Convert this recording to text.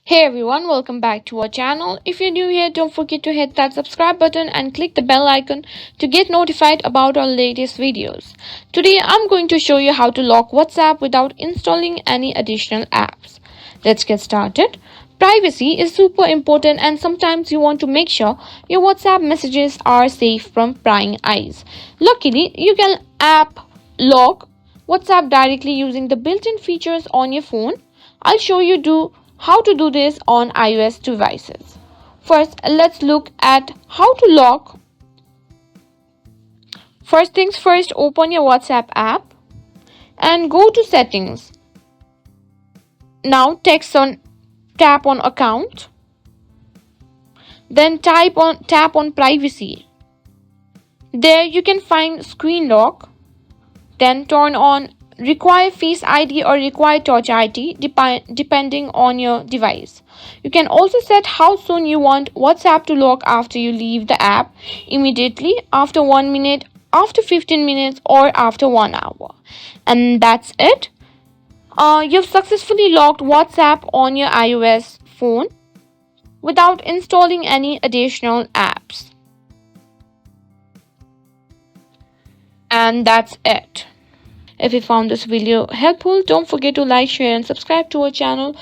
Hey everyone, welcome back to our channel. If you're new here, don't forget to hit that subscribe button and click the bell icon to get notified about our latest videos. Today, I'm going to show you how to lock WhatsApp without installing any additional apps. Let's get started. Privacy is super important, and sometimes you want to make sure your WhatsApp messages are safe from prying eyes. Luckily, you can app lock WhatsApp directly using the built-in features on your phone. I'll show you how to do this on iOS devices. First, let's look at how to lock. First things first, open your WhatsApp app and go to settings. Now tap on account. Then tap on privacy. There you can find screen lock. Then turn on require Face ID or require Touch ID depending on your device. You can also set how soon you want WhatsApp to lock after you leave the app, immediately, after 1 minute, after 15 minutes, or after 1 hour. And that's it. You've successfully locked WhatsApp on your iOS phone without installing any additional apps. And that's it. If you found this video helpful, don't forget to like, share, and subscribe to our channel